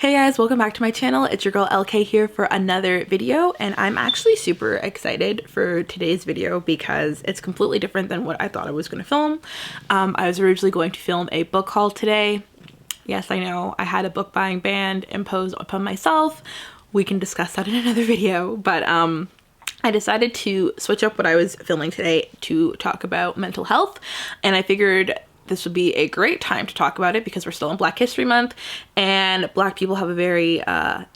Hey guys, welcome back to my channel. It's your girl Elle.K here for another video, and I'm actually super excited for today's video because it's completely different than what I thought I was going to film. I was originally going to film a book haul today. Yes, I know, I had a book buying ban imposed upon myself. We can discuss that in another video, but I decided to switch up what I was filming today to talk about mental health, and I figured this would be a great time to talk about it because we're still in Black History Month and Black people have a very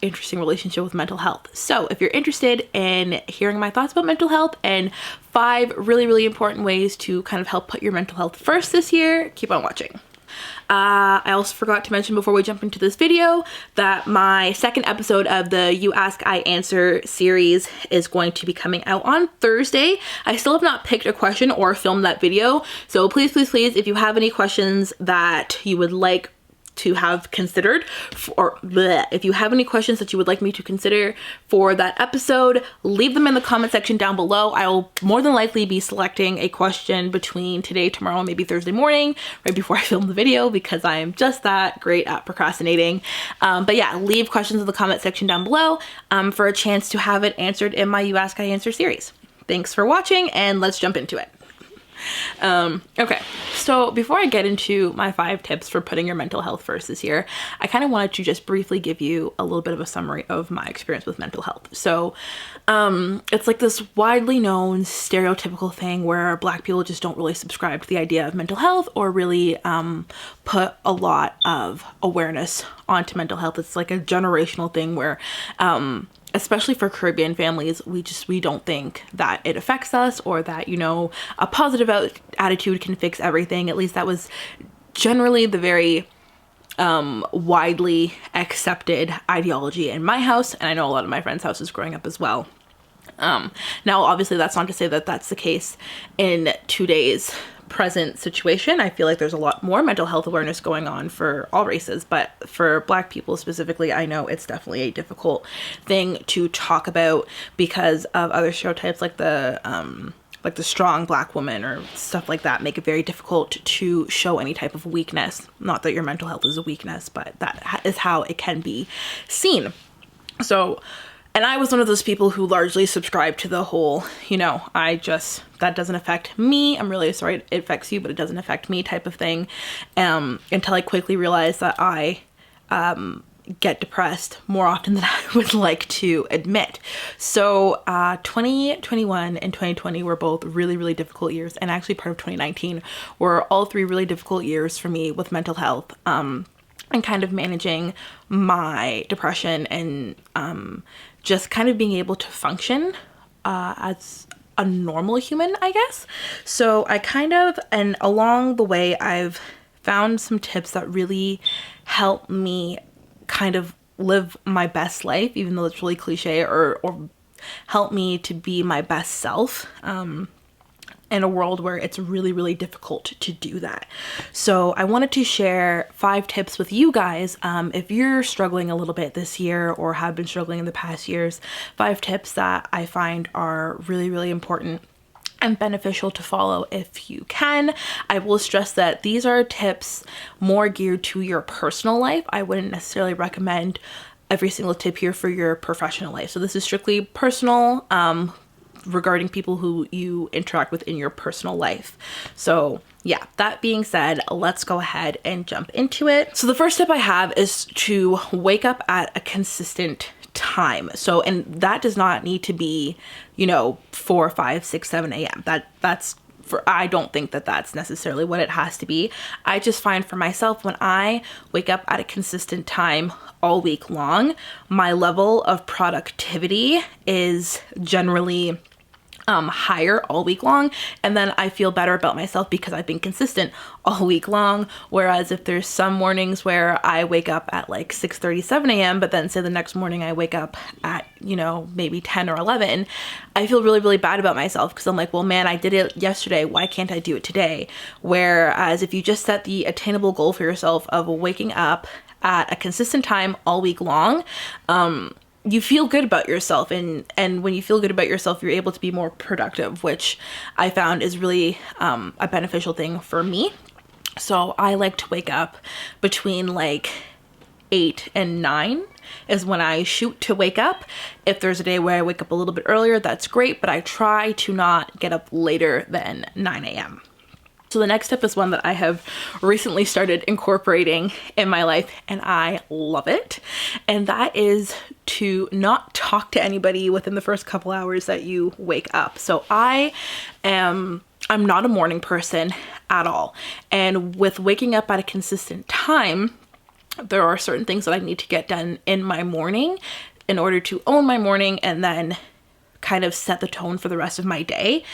interesting relationship with mental health. So if you're interested in hearing my thoughts about mental health and 5 really important ways to kind of help put your mental health first this year, keep on watching. I also forgot to mention before we jump into this video that my second episode of the You Ask, I Answer series is going to be coming out on Thursday. I still have not picked a question or filmed that video, so please, if you have any questions that you would like to have considered, if you have any questions that you would like me to consider for that episode, leave them in the comment section down below. I will more than likely be selecting a question between today, tomorrow, and maybe Thursday morning, right before I film the video, because I am just that great at procrastinating. But yeah, leave questions in the comment section down below for a chance to have it answered in my You Ask, I Answer series. Thanks for watching, and let's jump into it. Okay, so before I get into my 5 tips for putting your mental health first this year, I kind of wanted to just briefly give you a little bit of a summary of my experience with mental health. So it's like this widely known stereotypical thing where Black people just don't really subscribe to the idea of mental health or really put a lot of awareness onto mental health. It's like a generational thing where especially for Caribbean families, we don't think that it affects us, or that, you know, a positive attitude can fix everything. At least that was generally the very widely accepted ideology in my house, and I know a lot of my friends' houses growing up as well. Now obviously that's not to say that that's the case in today's present situation. I feel like there's a lot more mental health awareness going on for all races, but for Black people specifically, I know it's definitely a difficult thing to talk about because of other stereotypes like the strong Black woman or stuff like that make it very difficult to show any type of weakness. Not that your mental health is a weakness, but that is how it can be seen. So, and I was one of those people who largely subscribed to the whole, you know, that doesn't affect me. I'm really sorry it affects you, but it doesn't affect me type of thing. Until I quickly realized that I get depressed more often than I would like to admit. So 2021 and 2020 were both really difficult years, and actually part of 2019 were all 3 really difficult years for me with mental health. And kind of managing my depression and just kind of being able to function as a normal human, I guess. So and along the way, I've found some tips that really help me kind of live my best life, even though it's really cliche, or help me to be my best self. In a world where it's really difficult to do that. So I wanted to share 5 tips with you guys if you're struggling a little bit this year or have been struggling in the past years. 5 tips that I find are really important and beneficial to follow if you can. I will stress that these are tips more geared to your personal life. I wouldn't necessarily recommend every single tip here for your professional life. So this is strictly personal, regarding people who you interact with in your personal life. So yeah, that being said, let's go ahead and jump into it. So the first tip I have is to wake up at a consistent time. So, and that does not need to be, you know, 4, 5, 6, 7 a.m. I don't think that that's necessarily what it has to be. I just find for myself, when I wake up at a consistent time all week long, my level of productivity is generally higher all week long, and then I feel better about myself because I've been consistent all week long. Whereas if there's some mornings where I wake up at like 6:30, 7 a.m., but then say the next morning I wake up at, you know, maybe 10 or 11, I feel really bad about myself because I'm like, well, man, I did it yesterday. Why can't I do it today? Whereas if you just set the attainable goal for yourself of waking up at a consistent time all week long, you feel good about yourself, and when you feel good about yourself, you're able to be more productive, which I found is really a beneficial thing for me. So I like to wake up between like 8 and 9 is when I shoot to wake up. If there's a day where I wake up a little bit earlier, that's great, but I try to not get up later than 9 a.m. So the next step is one that I have recently started incorporating in my life, and I love it. And that is to not talk to anybody within the first couple hours that you wake up. So I'm not a morning person at all. And with waking up at a consistent time, there are certain things that I need to get done in my morning in order to own my morning and then kind of set the tone for the rest of my day.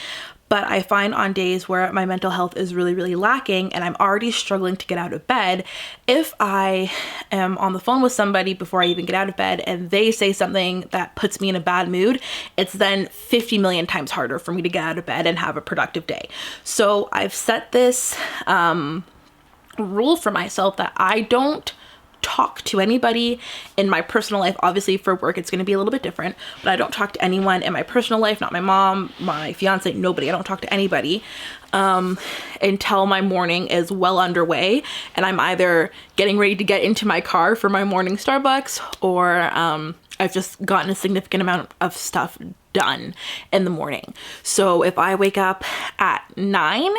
But I find on days where my mental health is really, really lacking and I'm already struggling to get out of bed, if I am on the phone with somebody before I even get out of bed and they say something that puts me in a bad mood, it's then 50 million times harder for me to get out of bed and have a productive day. So I've set this rule for myself that I don't talk to anybody in my personal life. Obviously for work it's going to be a little bit different, but I don't talk to anyone in my personal life, not my mom, my fiance, nobody. I don't talk to anybody until my morning is well underway and I'm either getting ready to get into my car for my morning Starbucks or I've just gotten a significant amount of stuff done in the morning. So if I wake up at 9,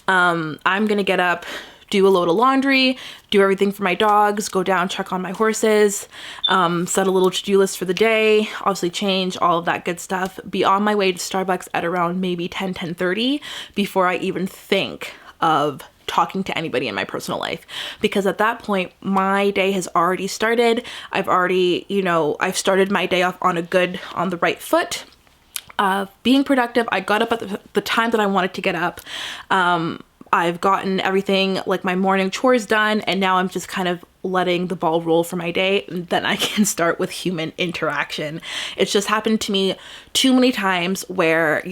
I'm gonna get up, do a load of laundry, do everything for my dogs, go down, check on my horses, set a little to-do list for the day, obviously change, all of that good stuff, be on my way to Starbucks at around maybe 10:30 before I even think of talking to anybody in my personal life. Because at that point, my day has already started. I've already, I've started my day off on the right foot. Being productive. I got up at the time that I wanted to get up. I've gotten everything like my morning chores done and now I'm just kind of letting the ball roll for my day, and then I can start with human interaction. It's just happened to me too many times where,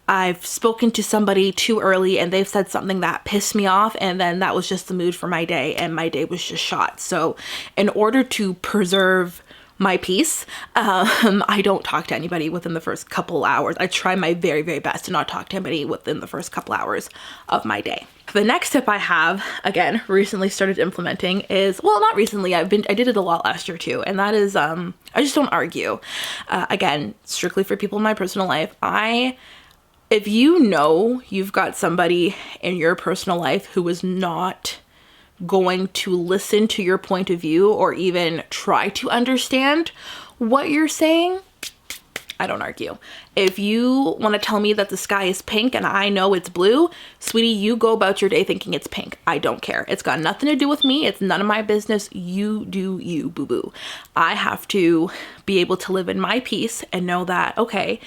I've spoken to somebody too early and they've said something that pissed me off and then that was just the mood for my day and my day was just shot. So in order to preserve my peace, I don't talk to anybody within the first couple hours. I try my very, very best to not talk to anybody within the first couple hours of my day. The next tip I have, again, recently started implementing is, well, not recently, I did it a lot last year too, and that is, I just don't argue. Again, strictly for people in my personal life. If you've got somebody in your personal life who is not going to listen to your point of view or even try to understand what you're saying, I don't argue. If you want to tell me that the sky is pink and I know it's blue, sweetie, you go about your day thinking it's pink. I don't care. It's got nothing to do with me. It's none of my business. You do you, boo-boo. I have to be able to live in my peace and know that, okay,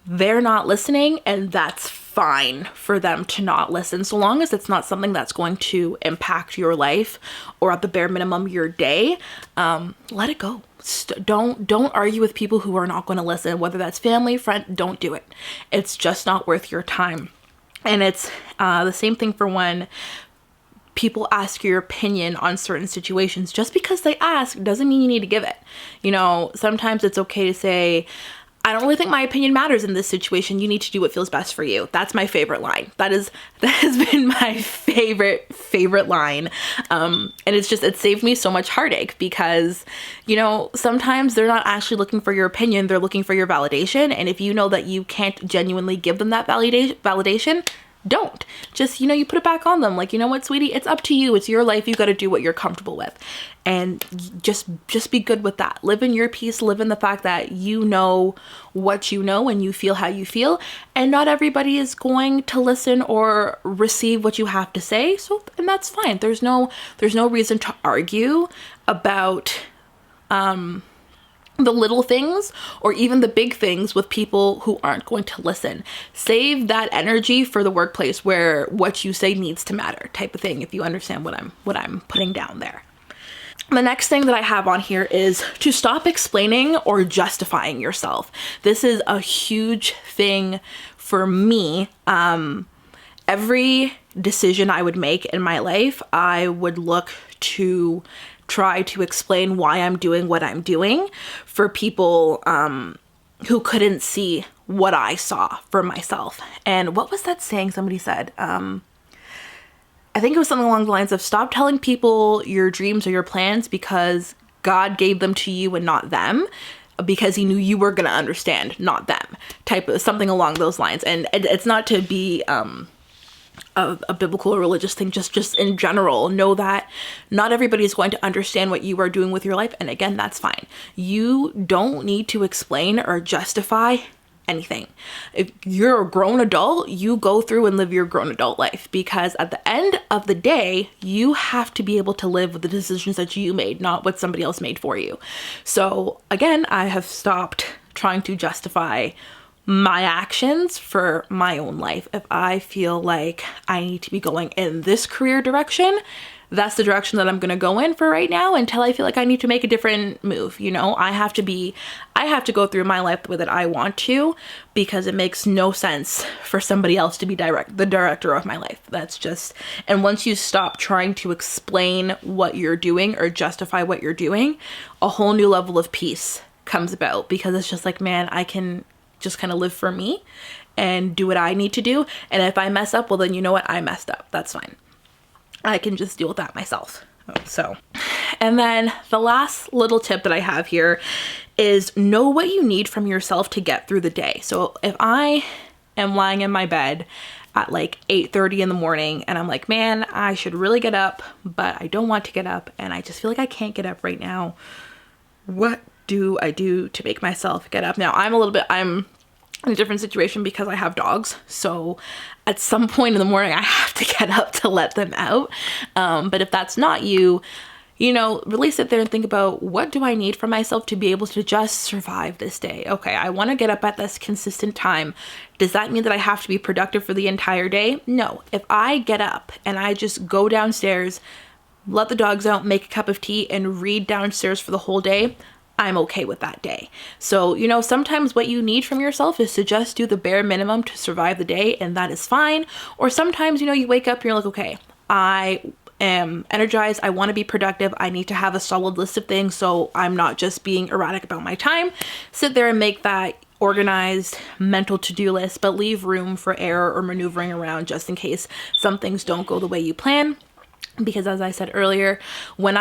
they're not listening and that's fine for them to not listen, so long as it's not something that's going to impact your life or at the bare minimum your day. Let it go. Don't argue with people who are not going to listen, whether that's family, friend. Don't do it. It's just not worth your time. And it's the same thing for when people ask your opinion on certain situations. Just because they ask doesn't mean you need to give it. Sometimes it's okay to say, I don't really think my opinion matters in this situation. You need to do what feels best for you. That's my favorite line. That has been my favorite line. And it saved me so much heartache because, sometimes they're not actually looking for your opinion. They're looking for your validation. And if you know that you can't genuinely give them that validation, don't. Just, you put it back on them. Like, you know what, sweetie, it's up to you. It's your life. You got to do what you're comfortable with. And just be good with that. Live in your peace. Live in the fact that you know what you know and you feel how you feel. And not everybody is going to listen or receive what you have to say. So, and that's fine. There's no reason to argue about, the little things or even the big things with people who aren't going to listen. Save that energy for the workplace where what you say needs to matter, type of thing, if you understand what I'm putting down there. The next thing that I have on here is to stop explaining or justifying yourself. This is a huge thing for me. Every decision I would make in my life, I would look to try to explain why I'm doing what I'm doing for people who couldn't see what I saw for myself. And what was that saying somebody said? I think it was something along the lines of, stop telling people your dreams or your plans because God gave them to you and not them, because he knew you were going to understand, not them, type of something along those lines. And it's not to be a biblical or religious thing, just in general, know that not everybody is going to understand what you are doing with your life. And again, that's fine. You don't need to explain or justify anything. If you're a grown adult, you go through and live your grown adult life, because at the end of the day, you have to be able to live with the decisions that you made, not what somebody else made for you. So again, I have stopped trying to justify my actions for my own life. If I feel like I need to be going in this career direction, that's the direction that I'm going to go in for right now, until I feel like I need to make a different move. You know, I have to go through my life the way that I want to, because it makes no sense for somebody else to be the director of my life. That's just, and once you stop trying to explain what you're doing or justify what you're doing, a whole new level of peace comes about, because it's just like, man, I can just kind of live for me and do what I need to do. And if I mess up, well, then you know what? I messed up. That's fine. I can just deal with that myself. So, and then the last little tip that I have here is, know what you need from yourself to get through the day. So if I am lying in my bed at like 8:30 in the morning and I'm like, man, I should really get up, but I don't want to get up and I just feel like I can't get up right now, what do I do to make myself get up? Now I'm in a different situation because I have dogs. So at some point in the morning, I have to get up to let them out. But if that's not you, you know, really sit there and think about, what do I need from myself to be able to just survive this day? Okay, I want to get up at this consistent time. Does that mean that I have to be productive for the entire day? No. If I get up and I just go downstairs, let the dogs out, make a cup of tea, and read downstairs for the whole day, I'm okay with that day. So, you know, sometimes what you need from yourself is to just do the bare minimum to survive the day, and that is fine. Or sometimes, you know, you wake up and you're like, okay, I am energized, I want to be productive, I need to have a solid list of things so I'm not just being erratic about my time. Sit there and make that organized mental to-do list, but leave room for error or maneuvering around just in case some things don't go the way you plan. Because as I said earlier, when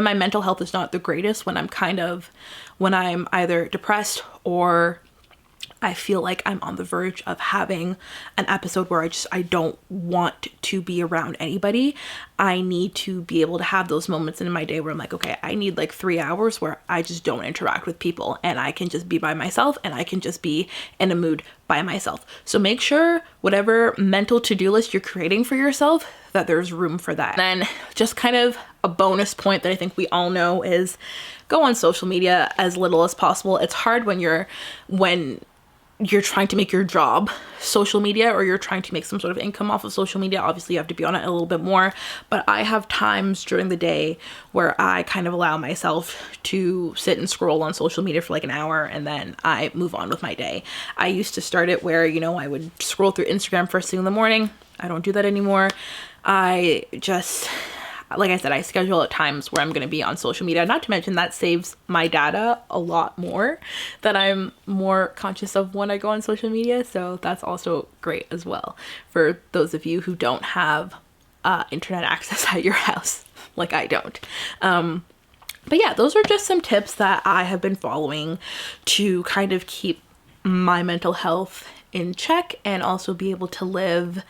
my mental health is not the greatest, when I'm either depressed or I feel like I'm on the verge of having an episode where I don't want to be around anybody, I need to be able to have those moments in my day where I'm like, okay, I need like 3 hours where I just don't interact with people and I can just be by myself and I can just be in a mood by myself. So make sure whatever mental to-do list you're creating for yourself, that there's room for that. And then just kind of a bonus point that I think we all know is, go on social media as little as possible. It's hard when you're trying to make your job social media, or you're trying to make some sort of income off of social media. Obviously you have to be on it a little bit more, but I have times during the day where I kind of allow myself to sit and scroll on social media for like an hour and then I move on with my day. I used to start it where, you know, I would scroll through Instagram first thing in the morning. I don't do that anymore. I just, like I said, I schedule at times where I'm going to be on social media. Not to mention that saves my data a lot more, that I'm more conscious of when I go on social media. So that's also great as well for those of you who don't have internet access at your house like I don't. But yeah, those are just some tips that I have been following to kind of keep my mental health in check and also be able to live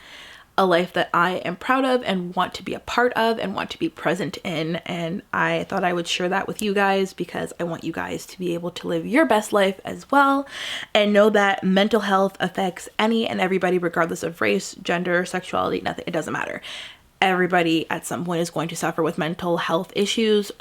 a life that I am proud of and want to be a part of and want to be present in. And I thought I would share that with you guys because I want you guys to be able to live your best life as well, and know that mental health affects any and everybody regardless of race, gender, sexuality, nothing. It doesn't matter. Everybody at some point is going to suffer with mental health issues.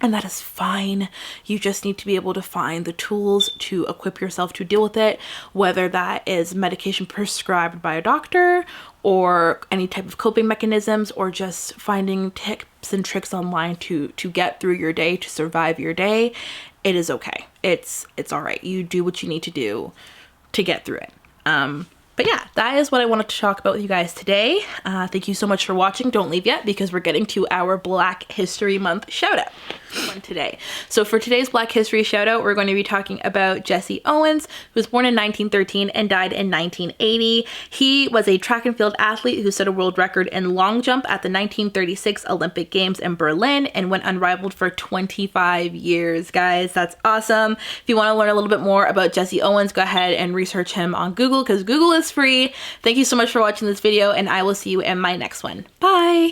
And that is fine. You just need to be able to find the tools to equip yourself to deal with it, whether that is medication prescribed by a doctor or any type of coping mechanisms, or just finding tips and tricks online to get through your day, to survive your day. It is okay. It's all right. You do what you need to do to get through it. But yeah, that is what I wanted to talk about with you guys today. Thank you so much for watching. Don't leave yet because we're getting to our Black History Month shout out one today. So for today's Black History shout out, we're going to be talking about Jesse Owens, who was born in 1913 and died in 1980. He was a track and field athlete who set a world record in long jump at the 1936 Olympic Games in Berlin and went unrivaled for 25 years, guys. That's awesome. If you want to learn a little bit more about Jesse Owens, go ahead and research him on Google because Google is free. Thank you so much for watching this video, and I will see you in my next one. Bye!